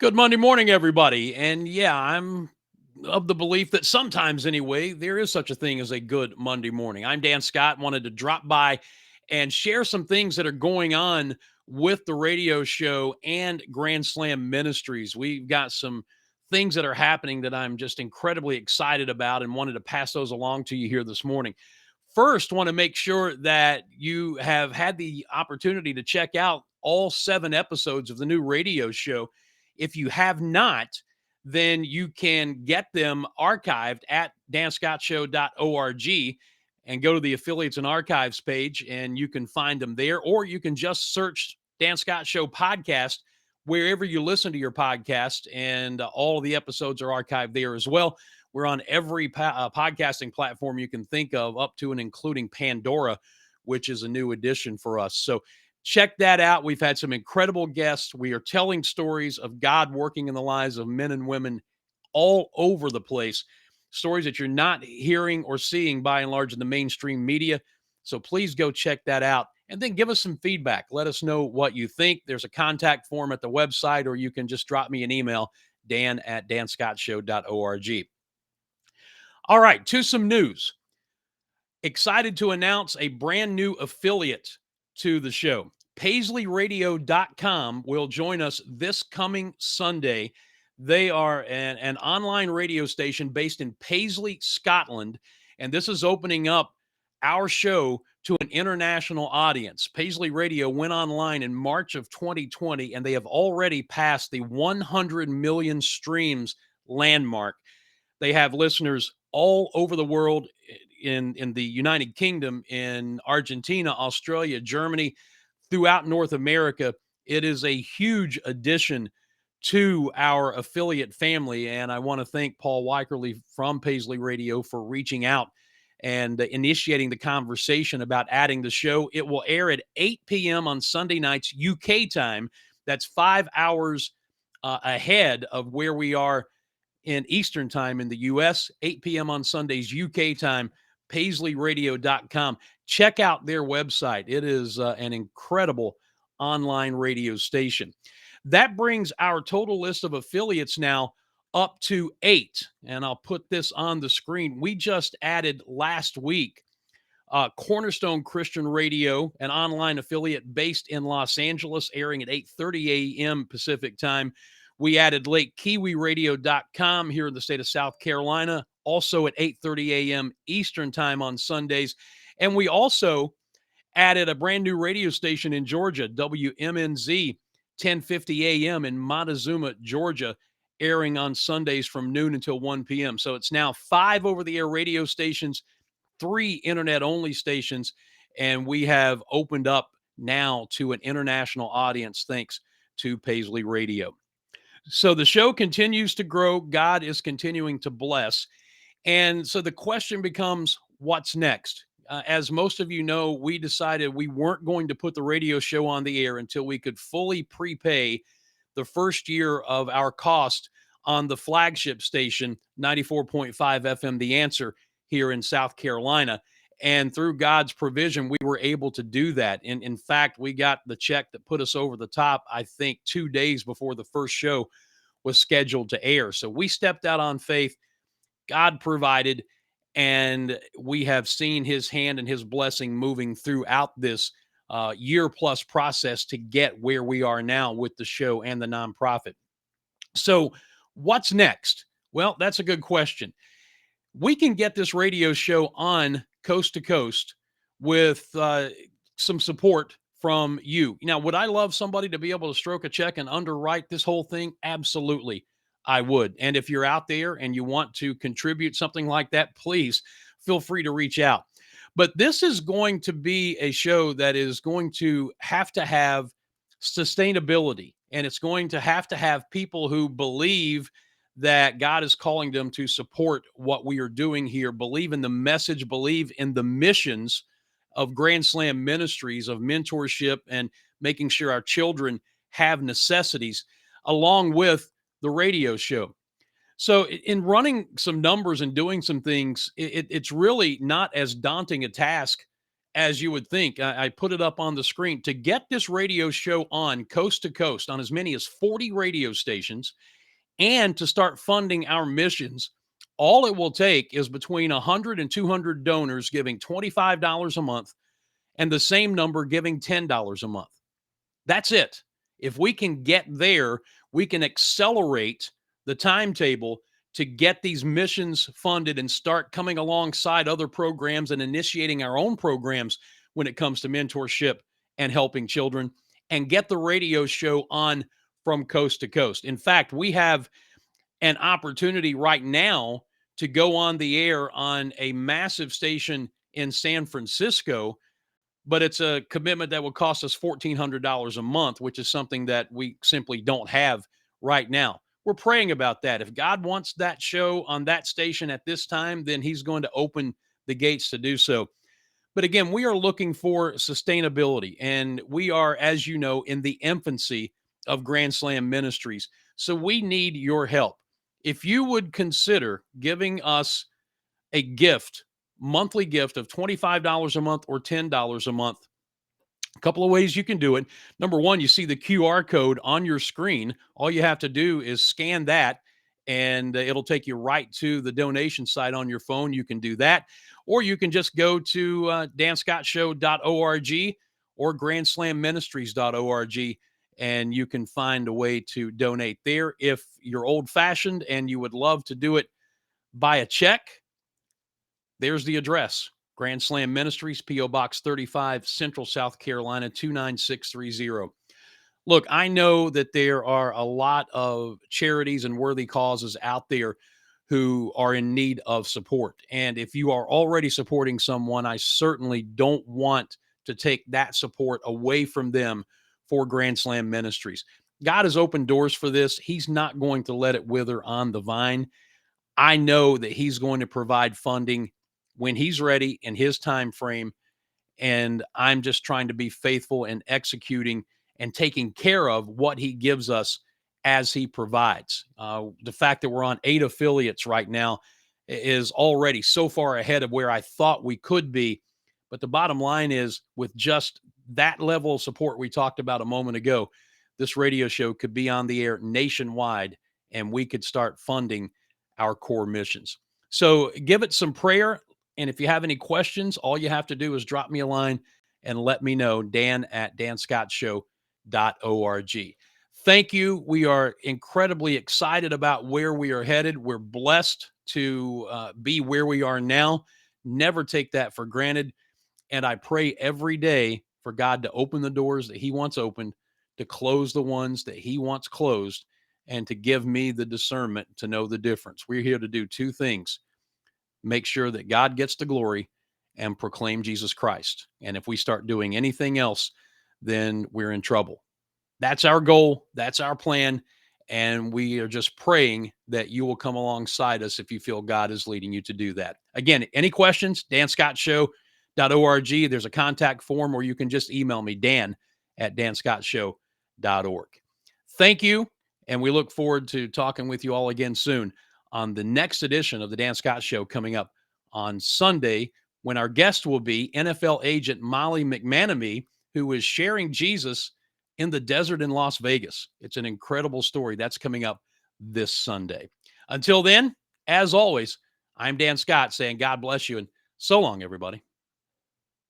Good Monday morning, everybody. And yeah, I'm of the belief that sometimes, anyway, there is such a thing as a good Monday morning. I'm Dan Scott, wanted to drop by and share some things that are going on with the radio show and Grand Slam Ministries. We've got some things that are happening that I'm just incredibly excited about and wanted to pass those along to you here this morning. First, want to make sure that you have had the opportunity to check out all 7 episodes of the new radio show. If you have not, then you can get them archived at danscottshow.org and go to the affiliates and archives page and you can find them there, or you can just search Dan Scott Show podcast wherever you listen to your podcast, and all of the episodes are archived there as well. We're on every podcasting platform you can think of, up to and including Pandora, which is a new addition for us. So check that out. We've had some incredible guests. We are telling stories of God working in the lives of men and women all over the place, stories that you're not hearing or seeing by and large in the mainstream media. So please go check that out and then give us some feedback. Let us know what you think. There's a contact form at the website, or you can just drop me an email, dan@danscottshow.org. All right, to some news. Excited to announce a brand new affiliate to the show. PaisleyRadio.com will join us this coming Sunday. They are an online radio station based in Paisley, Scotland, and this is opening up our show to an international audience. Paisley Radio went online in March of 2020, and they have already passed the 100 million streams landmark. They have listeners all over the world, in the United Kingdom, in Argentina, Australia, Germany, throughout North America. It is a huge addition to our affiliate family, and I want to thank Paul Weikerly from Paisley Radio for reaching out and initiating the conversation about adding the show. It will air at 8 p.m. on Sunday nights UK time. That's 5 hours ahead of where we are in Eastern time in the U.S., 8 p.m. on Sundays UK time. PaisleyRadio.com. Check out their website. It is an incredible online radio station. That brings our total list of affiliates now up to 8. And I'll put this on the screen. We just added last week Cornerstone Christian Radio, an online affiliate based in Los Angeles, airing at 8:30 a.m. Pacific time. We added LakeKiwiRadio.com here in the state of South Carolina, also at 8:30 a.m. Eastern time on Sundays. And we also added a brand new radio station in Georgia, WMNZ, 1050 a.m. in Montezuma, Georgia, airing on Sundays from noon until 1 p.m. So it's now 5 over-the-air radio stations, 3 internet-only stations, and we have opened up now to an international audience thanks to Paisley Radio. So the show continues to grow. God is continuing to bless. And so the question becomes, what's next? As most of you know, we decided we weren't going to put the radio show on the air until we could fully prepay the first year of our cost on the flagship station, 94.5 FM, The Answer, here in South Carolina. And through God's provision, we were able to do that. And in fact, we got the check that put us over the top, I think, 2 days before the first show was scheduled to air. So we stepped out on faith. God provided, and we have seen his hand and his blessing moving throughout this year plus process to get where we are now with the show and the nonprofit. So what's next? Well, that's a good question. We can get this radio show on coast to coast with some support from you. Now, would I love somebody to be able to stroke a check and underwrite this whole thing? Absolutely, I would. And if you're out there and you want to contribute something like that, please feel free to reach out. But this is going to be a show that is going to have sustainability, and it's going to have people who believe that God is calling them to support what we are doing here, believe in the message, believe in the missions of Grand Slam Ministries, of mentorship and making sure our children have necessities, along with the radio show. So in running some numbers and doing some things, it's really not as daunting a task as you would think. I put it up on the screen to get this radio show on coast to coast on as many as 40 radio stations and to start funding our missions. All it will take is between 100 and 200 donors giving $25 a month and the same number giving $10 a month. That's it. If we can get there, we can accelerate the timetable to get these missions funded and start coming alongside other programs and initiating our own programs when it comes to mentorship and helping children, and get the radio show on from coast to coast. In fact, we have an opportunity right now to go on the air on a massive station in San Francisco, but it's a commitment that will cost us $1,400 a month, which is something that we simply don't have right now. We're praying about that. If God wants that show on that station at this time, then He's going to open the gates to do so. But again, we are looking for sustainability, and we are, as you know, in the infancy of Grand Slam Ministries. So we need your help. If you would consider giving us a gift, monthly gift of $25 a month or $10 a month, a couple of ways you can do it. Number one, you see the QR code on your screen. All you have to do is scan that, and it'll take you right to the donation site on your phone. You can do that. Or you can just go to danscottshow.org or grandslamministries.org, and you can find a way to donate there. If you're old fashioned and you would love to do it by a check, there's the address. Grand Slam Ministries, P.O. Box 35, Central South Carolina, 29630. Look, I know that there are a lot of charities and worthy causes out there who are in need of support. And if you are already supporting someone, I certainly don't want to take that support away from them for Grand Slam Ministries. God has opened doors for this. He's not going to let it wither on the vine. I know that He's going to provide funding when He's ready in His time frame, and I'm just trying to be faithful in executing and taking care of what He gives us as He provides. The fact that we're on 8 affiliates right now is already so far ahead of where I thought we could be. But the bottom line is, with just that level of support we talked about a moment ago, this radio show could be on the air nationwide, and we could start funding our core missions. So give it some prayer. And if you have any questions, all you have to do is drop me a line and let me know. Dan at danscottshow.org. Thank you. We are incredibly excited about where we are headed. We're blessed to be where we are now. Never take that for granted. And I pray every day for God to open the doors that He wants opened, to close the ones that He wants closed, and to give me the discernment to know the difference. We're here to do two things: make sure that God gets the glory and proclaim Jesus Christ. And if we start doing anything else, then we're in trouble. That's our goal. That's our plan. And we are just praying that you will come alongside us if you feel God is leading you to do that. Again, any questions? DanScottShow.org. There's a contact form, or you can just email me, Dan at DanScottShow.org. Thank you. And we look forward to talking with you all again soon on the next edition of the Dan Scott Show, coming up on Sunday, when our guest will be NFL agent Molly McManamy, who is sharing Jesus in the desert in Las Vegas. It's an incredible story. That's coming up this Sunday. Until then, as always, I'm Dan Scott saying God bless you, and so long, everybody.